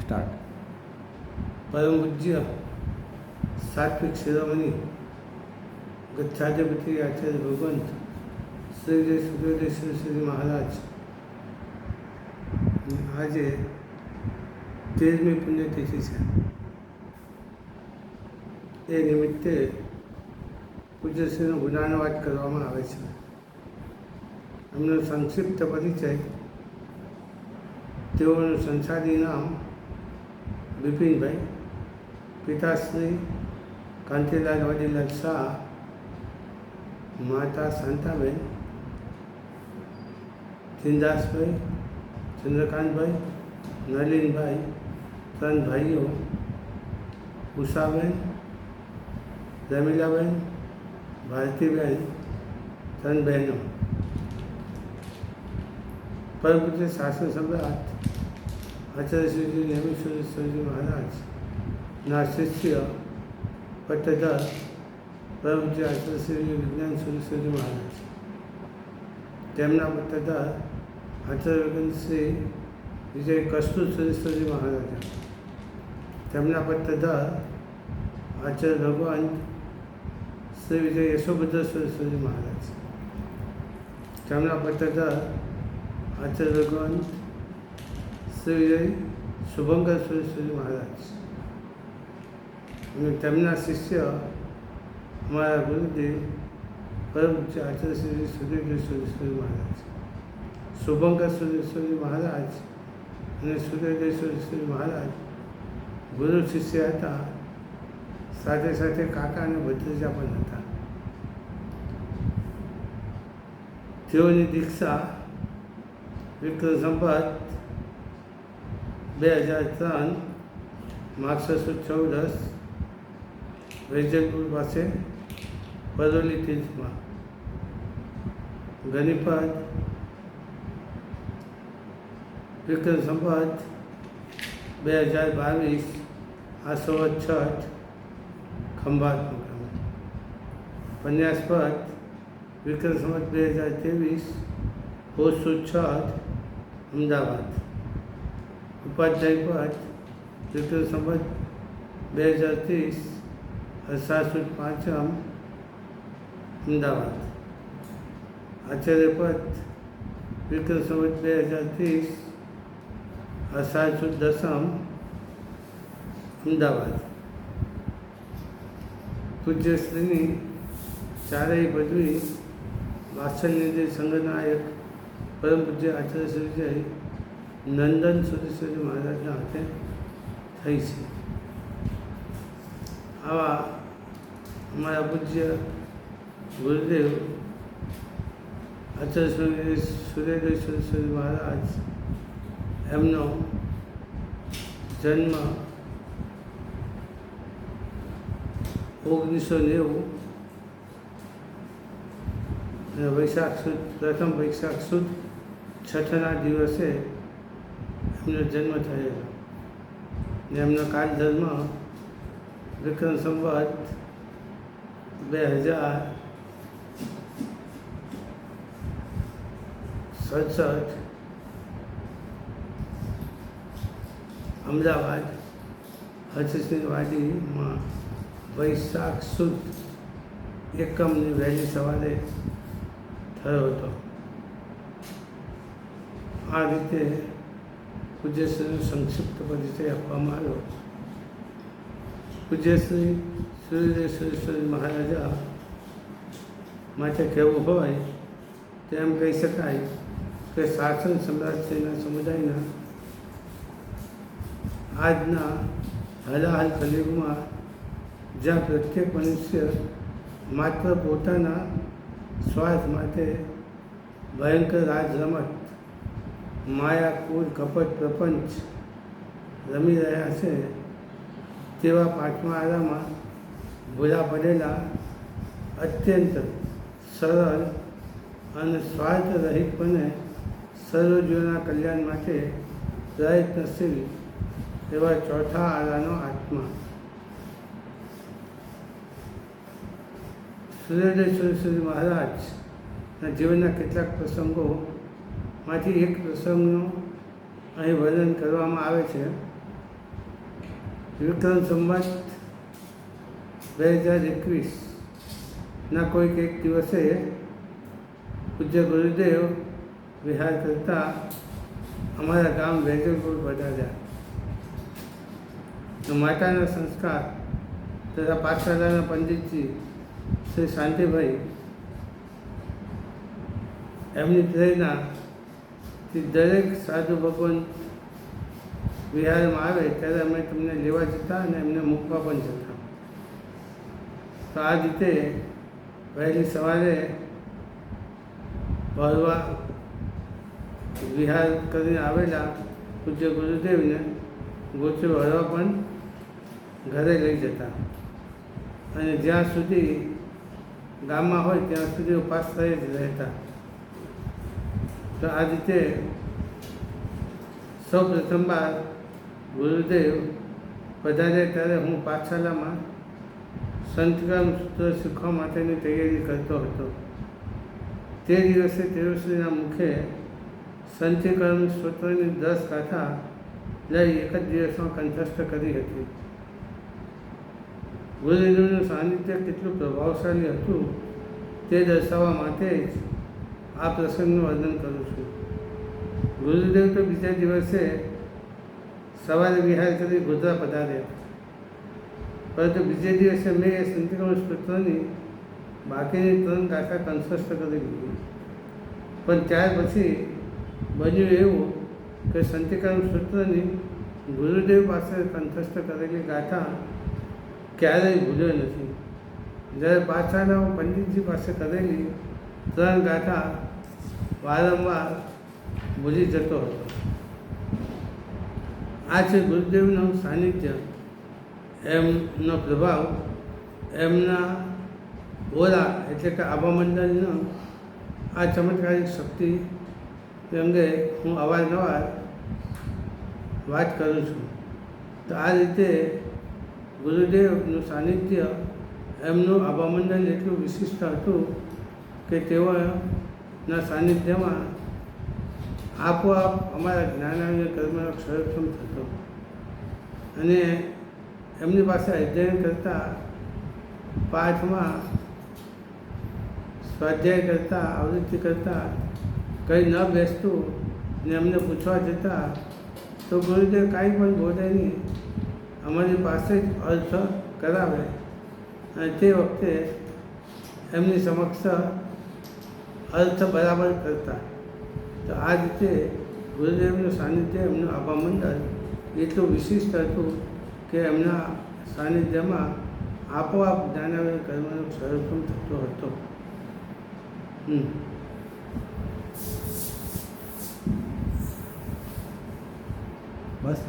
Start. પરમ પૂજ્ય સાત્વિક શિરોમણી ગચ્છાધિપતિ આચાર્ય ભગવંત શ્રી જય સુખદેવ શ્રી મહારાજ આજે 13મી પુણ્યતિથિ છે. એ નિમિત્તે પૂજ્યશ્રીનો ગુણાનુવાદ કરવામાં આવે છે. એમનો સંક્ષિપ્ત પરિચય. તેઓનું સંસારી નામ બિપિનભાઈ, પિતાશ્રી કાંતિલાલ વડીલાલ શાહ, માતા શાંતાબેન, ચિંદાસભાઈ, ચંદ્રકાંતભાઈ, નલિનભાઈ, 3 ભાઈઓ, ઉષાબેન, રમીલાબેન, ભારતીબેન, 3 બહેનો. પરમ પૂજ્ય શાસન સમ્રાટ આચાર્ય શ્રી નેમિશ્વરેશ્વરજી મહારાજના શિષ્ય પટ્ટધર પરમ પૂજ્ય આચાર્ય શ્રી વિજ્ઞાન સુરેશ્વરજી મહારાજ, તેમના પટ્ટધર આચાર્ય શ્રી વિજય કસ્તુર સુરેશ્વરજી મહારાજ, તેમના પટ્ટધર આચાર્ય ભગવાન શ્રી વિજય યશોભદ્ર સુરેશ્વરજી મહારાજ, તેમના પટ્ટધર આચાર્ય ભગવાન શ્રી વિજય શુભંકર સુરેશ્વરજી મહારાજ અને તેમના શિષ્ય અમારા ગુરુદેવ પરમ પૂજ્ય આચાર્ય શ્રી સુરેશ્વર સુરેશ્વરજી મહારાજ. શુભંકર સુરેશ્વરજી મહારાજ અને સુરેશ્વર સુરેશ્વરજી મહારાજ ગુરુ શિષ્ય હતા, સાથે સાથે કાકા અને ભત્રીજા પણ હતા. તેઓની દીક્ષા વિક્રમ સંવત 2003 માગસર સુદ 14 વૈજલપુર પાસે પરોલી તીર્થમાં, ગણિપત વિક્રમ સંવત 2022 આસોવત છઠ ખંભાત મુકામે, પન્યાસપદ વિક્રમ સંવત 2023 પોષ સુદ છઠ અમદાવાદ, ઉપાધ્યાય પદ વિક્રમ સંવત 2030 અષાઢ સુદ પાંચમ અમદાવાદ, આચાર્ય પદ વિક્રમ સંવત 2030 અષાઢ સુદ દસમ અમદાવાદ. પૂજ્યશ્રીની ચારેય પદવી વાત્સલ્યનિધિ સંઘનાયક પરમ પૂજ્ય આચાર્ય શ્રી વિજય નંદન સુરેશ્વરજી મહારાજના હાથે થઈ છે. આવા અમારા પૂજ્ય ગુરુદેવ આચાર્ય શ્રી સુરેશ્વર સુરેશ્વરજી મહારાજ, એમનો જન્મ 1990 અને વૈશાખ સુદ પ્રથમ વૈશાખ સુદ છઠના દિવસે એમનો જન્મ થયેલો. ને એમનો કાલધર્મ વિક્રમ સંવત 2067 અમદાવાદ હર્ષિષ્ઠની વાડીમાં વૈશાખ સુદ એકમની વહેલી સવારે થયો હતો. આ રીતે પૂજ્યશ્રીનો સંક્ષિપ્ત પરિચય આપવામાં આવ્યો. પૂજ્યશ્રી સુરેશ્વર મહારાજા માટે કહેવું હોય તો એમ કહી શકાય કે શાસન સમ્રાટશ્રીના સમુદાયના આજના હલાહલ કલયુગમાં જ્યાં પ્રત્યેક મનુષ્ય માત્ર પોતાના સ્વાર્થ માટે ભયંકર રાજ રમત, માયા, કૂદ, કપટ, પ્રપંચ રમી રહ્યા છે, તેવા 5મા આરામાં ભૂલા પડેલા અત્યંત સરળ અને સ્વાર્થ રહિતપણે સર્વજીવોના કલ્યાણ માટે પ્રયત્નશીલ એવા 4થા આરાનો આત્મા સુરેશ્વર સુરેશ્વરજી મહારાજના જીવનના કેટલાક પ્રસંગોમાંથી એક પ્રસંગનું અહીં વર્ણન કરવામાં આવે છે. વિક્રમ સંવત 2021ના કોઈક એક દિવસે પૂજ્ય ગુરુદેવ વિહાર કરતા અમારા ગામ વેજલપુર પધાર્યા. તો માતાના સંસ્કાર તથા પાઠશાળાના પંડિતજી શ્રી શાંતિભાઈ એમની પ્રેરણાથી દરેક સાધુ ભગવાન વિહારમાં આવે ત્યારે અમે તમને લેવા જતા અને એમને મૂકવા પણ જતા. તો આ રીતે વહેલી સવારે વળવા વિહાર કરીને આવેલા પૂજ્ય ગુરુદેવને ગોચર વળવા પણ ઘરે લઈ જતા અને જ્યાં સુધી ગામમાં હોય ત્યાં સુધી ઉપાશ્રય જ રહેતા. તો આ રીતે સૌ પ્રથમવાર ગુરુદેવ પધાર્યા ત્યારે હું પાઠશાલામાં સંતકર્મ સૂત્ર શીખવા માટેની તૈયારી કરતો હતો. તે દિવસે તેરુશ્રીના મુખે સંતિકર્મ સૂત્રની 10 ગાથા લઈ એક જ દિવસમાં કંઠસ્થ કરી હતી. ગુરુદેવનું સાનિધ્ય કેટલું પ્રભાવશાળી હતું તે દર્શાવવા માટે જ આ પ્રસંગનું વર્ણન કરું છું. ગુરુદેવ તો બીજા દિવસે સવારે વિહાર કરી ગોધરા પધાર્યા, પરંતુ બીજે દિવસે મેં એ સંતિકર્મ સૂત્રની બાકીની 3 ગાથા કંઠસ્થ કરી દીધી. પણ ત્યાર પછી બન્યું એવું કે સંતિકર્મ સૂત્રની ગુરુદેવ પાસે કંઠસ્થ કરેલી ગાથા ક્યારેય ભૂલ્યો નથી. જ્યારે પાઠશાળાઓ પંડિતજી પાસે કરેલી 3 ગાથા વારંવાર ભૂલી જતો હતો. આ છે ગુરુદેવનું સાનિધ્ય, એમનો પ્રભાવ, એમના ઓરા એટલે કે આભામંડળનો આ ચમત્કારિક શક્તિ અંગે હું અવારનવાર વાત કરું છું. તો આ રીતે ગુરુદેવનું સાનિધ્ય, એમનું આભામંડળ એટલું વિશિષ્ટ હતું કે તેઓના સાનિધ્યમાં આપોઆપ અમારા જ્ઞાનાવ્ય કર્મનો ક્ષયક્ષમ થતો અને એમની પાસે અધ્યયન કરતાં, પાઠમાં સ્વાધ્યાય કરતાં, આવૃત્તિ કરતાં કંઈ ન બેસતું ને એમને પૂછવા જતાં તો ગુરુદેવ કાંઈ પણ બોલે નહીં, અમારી પાસે જ અર્થ કરાવે અને તે વખતે એમની સમક્ષ અર્થ બરાબર કરતા. તો આ રીતે ગુરુદેવનું સાનિધ્ય, એમનું આભામંડળ એટલું વિશિષ્ટ હતું કે એમના સાનિધ્યમાં આપોઆપ જ્ઞાનાવ્ય કર્મનો ક્ષયક્ષમ થતો હતો. બસ.